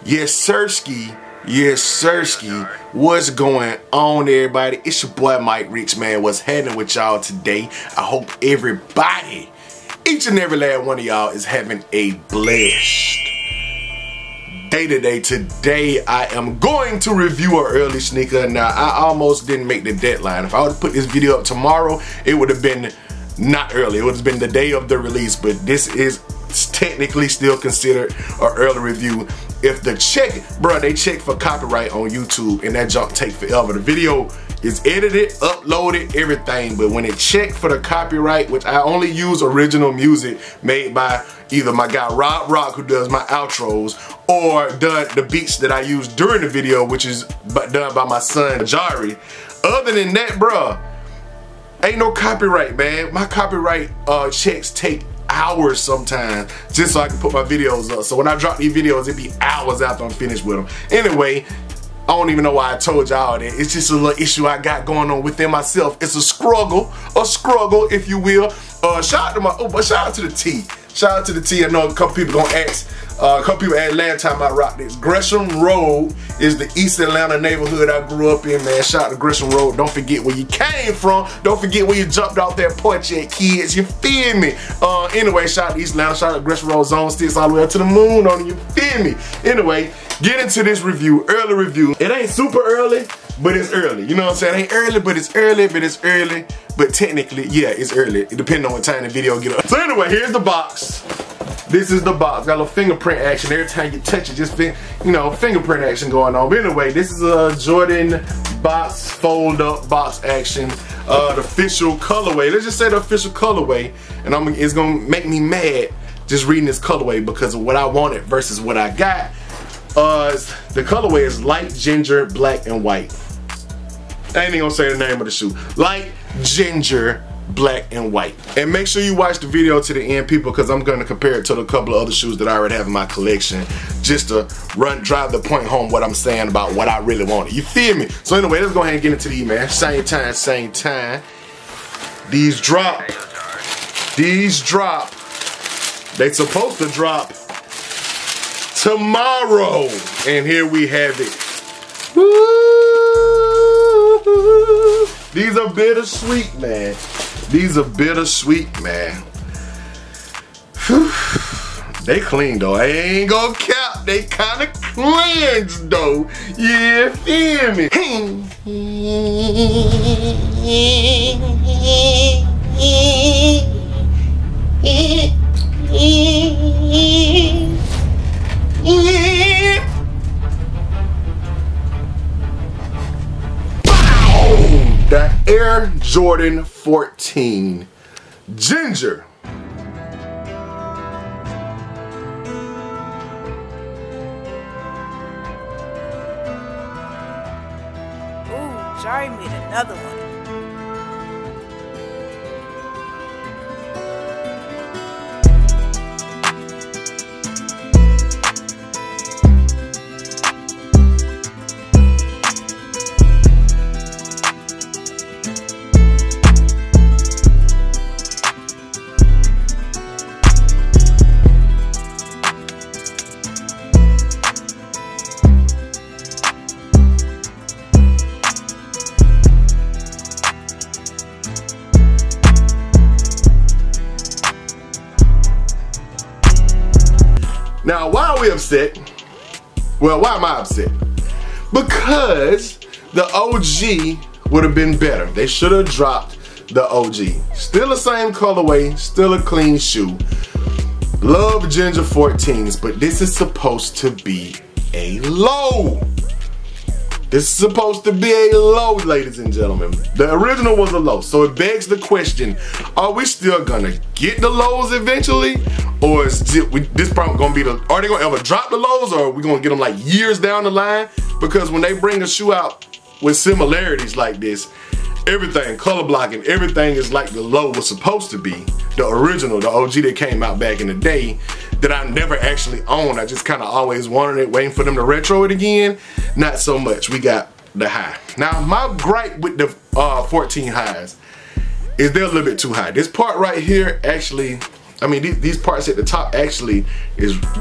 Yes, Sirski. Yes, Sirski. What's going on, everybody? It's your boy Mike Rich, man. What's happening with y'all today? I hope everybody, each and every last one of y'all, is having a blessed day today. Today, I am going to review an early sneaker. Now, I almost didn't make the deadline. If I would have put this video up tomorrow, it would have been not early. It would have been the day of the release, but this is technically still considered an early review. If the check, bruh, they check for copyright on YouTube and that junk take forever. The video is edited, uploaded, everything, but when it checked for the copyright, which I only use original music made by either my guy Rob Rock, who does my outros, or the beats that I use during the video, which is done by my son Jari. Other than that, bruh, ain't no copyright, man. My copyright checks take hours sometimes just so I can put my videos up. So when I drop these videos, it be hours after I'm finished with them. Anyway, I don't even know why I told y'all that. It's just a little issue I got going on within myself. It's a struggle if you will. Shout out to the T. Shout out to the T. I know a couple people gonna ask. A couple people asked last time I rocked this. Gresham Road is the East Atlanta neighborhood I grew up in, man. Shout out to Gresham Road. Don't forget where you came from. Don't forget where you jumped off that porch at, kids. You feel me? Anyway, shout out to East Atlanta. Shout out to Gresham Road. Zone 6 all the way up to the moon on it. You feel me? Anyway, get into this review. Early review. It ain't super early, but it's early. You know what I'm saying? It ain't early, but it's early, but technically, yeah, it's early. It depends on what time the video get up. So anyway, here's the box. This is the box. Got a little fingerprint action. Every time you touch it, just fingerprint action going on. But anyway, this is a Jordan box, fold up box action. The official colorway. Let's just say the official colorway. And it's gonna make me mad just reading this colorway because of what I wanted versus what I got. The colorway is light ginger, black, and white. I ain't even gonna say the name of the shoe. Light ginger, black, and white. And make sure you watch the video to the end, people, because I'm going to compare it to a couple of other shoes that I already have in my collection, just to drive the point home what I'm saying about what I really wanted. You feel me? So anyway, let's go ahead and get into these, man. Same time. These drop. They supposed to drop tomorrow, and here we have it. Woo! These are bittersweet, man. These are bittersweet, man. Whew. They clean though. I ain't gonna cap. They kinda cleansed though. Yeah, feel me? The Air Jordan 14 Ginger. Ooh, Jari made another one. Now, why are we upset? Well, why am I upset? Because the OG would have been better. They should have dropped the OG. Still the same colorway, still a clean shoe. Love Ginger 14s, but this is supposed to be a low. This is supposed to be a low, ladies and gentlemen. The original was a low, so it begs the question, are we still gonna get the lows eventually? Or is this probably gonna be are they gonna ever drop the lows, or are we gonna get them like years down the line? Because when they bring a shoe out with similarities like this, everything, color blocking, everything is like the low was supposed to be. The original, the OG that came out back in the day that I never actually owned. I just kind of always wanted it, waiting for them to retro it again. Not so much. We got the high. Now, my gripe with the 14 highs is they're a little bit too high. This part right here, actually, I mean, these parts at the top actually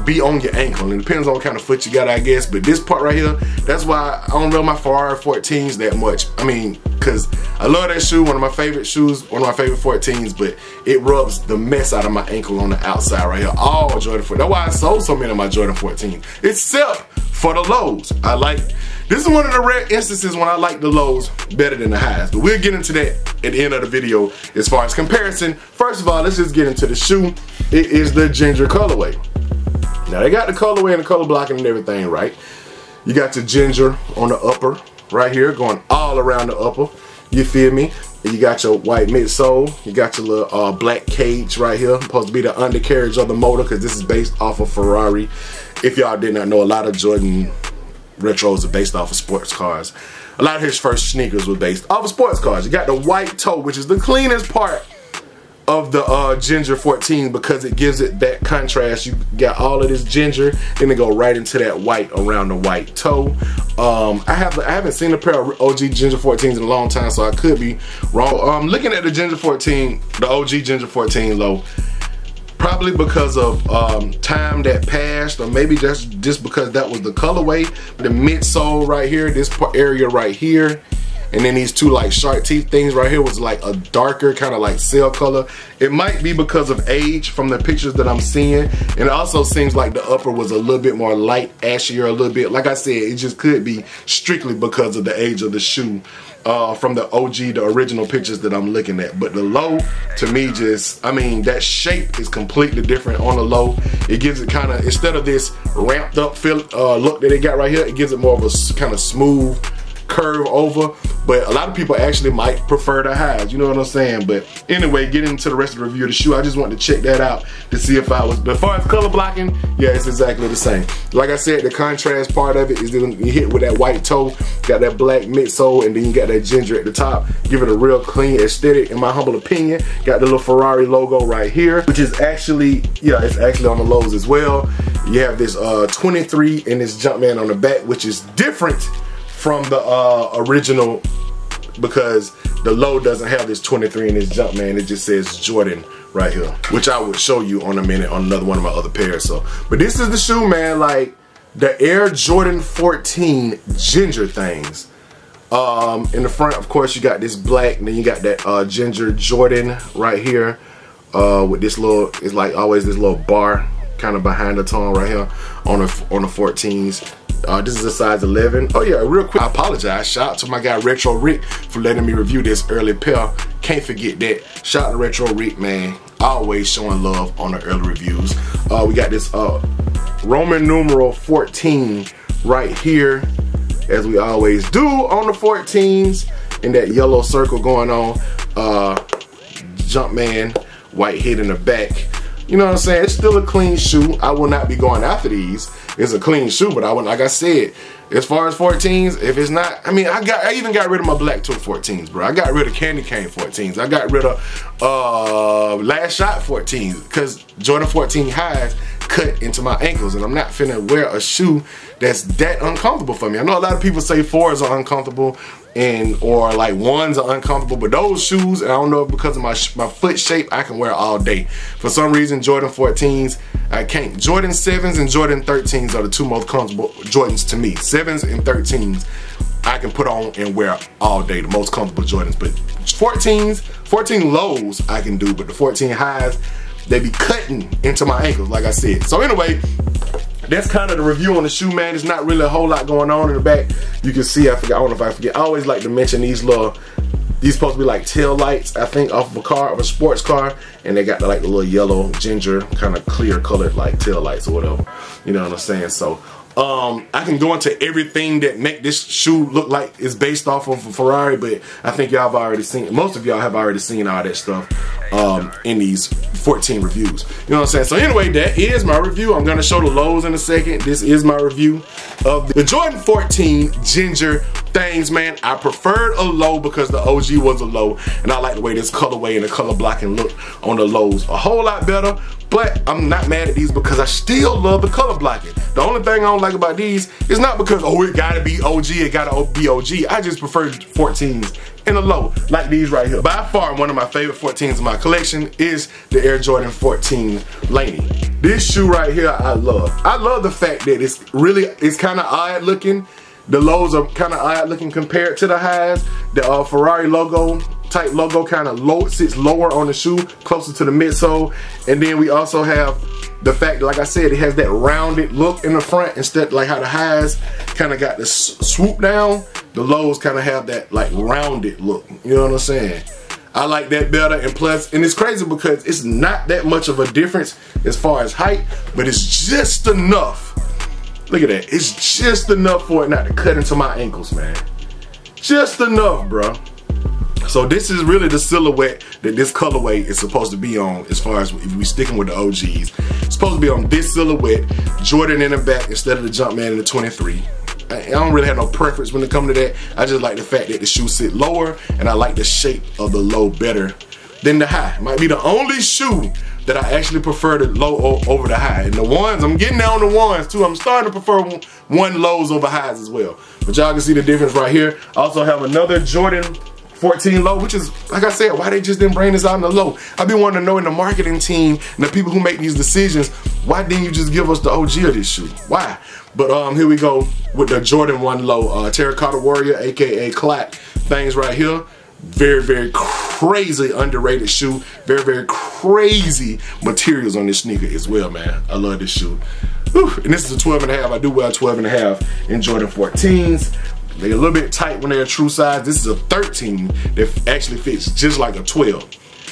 be on your ankle, and it depends on what kind of foot you got, I guess. But this part right here, that's why I don't rub my Ferrari 14s that much. I mean, because I love that shoe, one of my favorite shoes, one of my favorite 14s, but it rubs the mess out of my ankle on the outside right here. All Jordan 14. That's why I sold so many of my Jordan 14s, except for the lows. This is one of the rare instances when I like the lows better than the highs, but we'll get into that at the end of the video as far as comparison. First of all, let's just get into the shoe. It is the Ginger colorway. Now they got the colorway and the color blocking and everything, right? You got your Ginger on the upper right here, going all around the upper. You feel me? And you got your white midsole. You got your little black cage right here, supposed to be the undercarriage of the motor, because this is based off of Ferrari. If y'all did not know, a lot of Jordan retros are based off of sports cars. A lot of his first sneakers were based off of sports cars. You got the white toe, which is the cleanest part of the Ginger 14 because it gives it that contrast. You got all of this ginger, then it go right into that white around the white toe. I haven't seen a pair of OG Ginger 14s in a long time, so I could be wrong. Looking at the Ginger 14, the OG Ginger 14 low, probably because of time that passed, or maybe just because that was the colorway. The midsole right here, this area right here, and then these two like shark teeth things right here was like a darker kind of like sail color. It might be because of age from the pictures that I'm seeing, and it also seems like the upper was a little bit more light, ashier a little bit. Like I said, it just could be strictly because of the age of the shoe. From the OG, the original pictures that I'm looking at. But the low, to me, I mean, that shape is completely different on the low. It gives it kind of, instead of this ramped up look that it got right here, it gives it more of a kind of smooth curve over. But a lot of people actually might prefer the highs, you know what I'm saying? But anyway, getting into the rest of the review of the shoe, I just wanted to check that out to see if I was, but as far as color blocking, yeah, it's exactly the same. Like I said, the contrast part of it is you hit with that white toe, got that black midsole, and then you got that ginger at the top. Give it a real clean aesthetic, in my humble opinion. Got the little Ferrari logo right here, which is actually, yeah, it's actually on the lows as well. You have this 23 and this Jumpman on the back, which is different from the original, because the low doesn't have this 23 in this Jumpman. It just says Jordan right here, which I will show you on a minute on another one of my other pairs. So, but this is the shoe, man. Like the Air Jordan 14 Ginger things. In the front, of course, you got this black, and then you got that Ginger Jordan right here with this little, it's like always this little bar kind of behind the tongue right here on the 14s. This is a size 11. Oh yeah, real quick, I apologize. Shout out to my guy Retro Rick for letting me review this early pair. Can't forget that. Shout out to Retro Rick, man. Always showing love on the early reviews. We got this Roman numeral 14 right here, as we always do on the 14s, and that yellow circle going on. Jumpman, white head in the back. You know what I'm saying? It's still a clean shoe. I will not be going after these. It's a clean shoe, but I wouldn't, like I said, as far as 14s, if it's not, I mean, I even got rid of my black toe 14s, bro. I got rid of candy cane 14s. I got rid of last shot 14s, because Jordan 14 highs cut into my ankles, and I'm not finna wear a shoe that's that uncomfortable for me. I know a lot of people say 4s are uncomfortable, or like 1s are uncomfortable, but those shoes, and I don't know if because of my foot shape, I can wear all day. For some reason, Jordan 14s, I can't. Jordan 7s and Jordan 13s are the two most comfortable Jordans to me. 7s and 13s I can put on and wear all day, the most comfortable Jordans. But 14s, 14 lows I can do, but the 14 highs, they be cutting into my ankles, like I said. So anyway, that's kind of the review on the shoe, man. There's not really a whole lot going on in the back. You can see, I don't know if I forget, I always like to mention these supposed to be like tail lights, I think, off of a car, of a sports car, and they got the little yellow ginger kind of clear colored like tail lights or whatever. You know what I'm saying? So I can go into everything that make this shoe look like it's based off of a Ferrari, but I think y'all have already seen, most of y'all have already seen all that stuff in these 14 reviews. You know what I'm saying? So anyway, that is my review. I'm gonna show the lows in a second. This is my review of the Jordan 14 Ginger things, man, I preferred a low because the OG was a low, and I like the way this colorway and the color blocking look on the lows a whole lot better. But I'm not mad at these because I still love the color blocking. The only thing I don't like about these is not because, oh, it gotta be OG, it gotta be OG. I just prefer 14s in a low, like these right here. By far, one of my favorite 14s in my collection is the Air Jordan 14 Laney. This shoe right here, I love. I love the fact that it's kind of odd looking. The lows are kind of odd looking compared to the highs. The Ferrari logo, type logo, kind of sits lower on the shoe, closer to the midsole. And then we also have the fact that, like I said, it has that rounded look in the front instead, like how the highs kind of got the swoop down. The lows kind of have that like rounded look. You know what I'm saying? I like that better. And plus, and it's crazy because it's not that much of a difference as far as height, but it's just enough. Look at that. It's just enough for it not to cut into my ankles, man. Just enough, bro. So this is really the silhouette that this colorway is supposed to be on, as far as if we sticking with the OGs. It's supposed to be on this silhouette, Jordan in the back instead of the Jumpman in the 23. I don't really have no preference when it comes to that. I just like the fact that the shoe sit lower, and I like the shape of the low better than the high. Might be the only shoe that I actually prefer the low over the high. And the ones, I'm getting down on the ones too. I'm starting to prefer one lows over highs as well. But y'all can see the difference right here. I also have another Jordan 14 low, which is, like I said, why they just didn't bring this out in the low. I've been wanting to know in the marketing team and the people who make these decisions, why didn't you just give us the OG of this shoe? Why? But here we go with the Jordan 1 low, Terracotta Warrior, aka Clack things right here. Very, very crazy underrated shoe. Very, very crazy materials on this sneaker as well, man. I love this shoe. Whew. And this is a 12.5. I do wear 12.5 in Jordan 14s. They're a little bit tight when they're a true size. This is a 13 that actually fits just like a 12.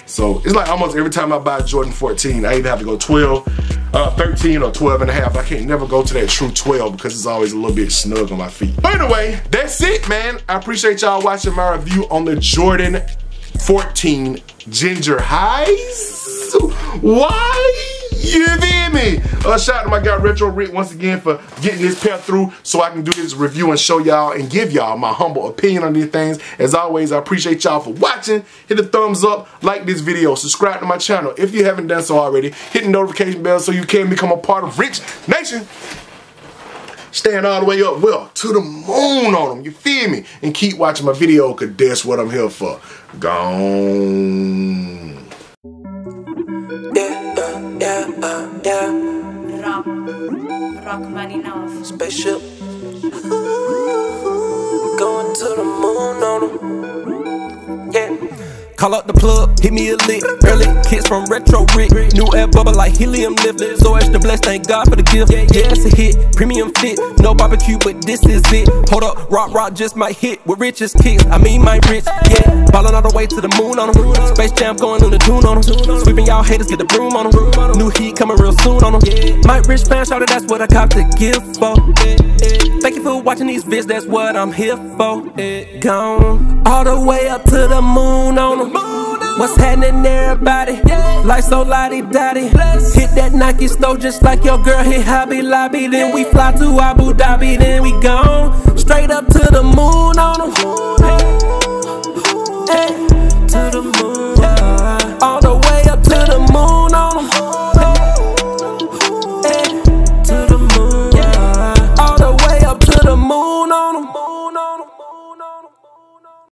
So it's like almost every time I buy a Jordan 14, I either have to go 13 or 12.5. I can't never go to that true 12 because it's always a little bit snug on my feet. But anyway, that's it, man. I appreciate y'all watching my review on the Jordan 14 Ginger Highs. Why? You feel me? Shout out to my guy Retro Rick once again for getting this pair through so I can do this review and show y'all and give y'all my humble opinion on these things. As always, I appreciate y'all for watching. Hit the thumbs up, like this video, subscribe to my channel if you haven't done so already. Hit the notification bell so you can become a part of Rich Nation. Stand all the way up, well, to the moon on them, you feel me? And keep watching my video because that's what I'm here for. Gone. Rock money now. Spaceship. Going to the moon on them. Yeah. Call up the plug, hit me a lick. Early kicks from Retro Rick. New air bubble like helium lift. So extra blessed, thank God for the gift. Yeah, it's a hit, premium fit. No barbecue, but this is it. Hold up, rock just might hit with richest kicks. I mean, my rich, yeah. Ballin' all the way to the moon on them. Space Jam going on the tune on them. Sweeping y'all haters, get the broom on them. New heat coming real soon on them. My rich fan shouted, that's what I cop the gift for. Thank you for watching these vids, that's what I'm here for. Gone all the way up to the moon on them. What's happening, everybody? Life so lottie-dottie. Hit that Nike store just like your girl hit Hobby Lobby. Then we fly to Abu Dhabi, then we gone straight up to the moon.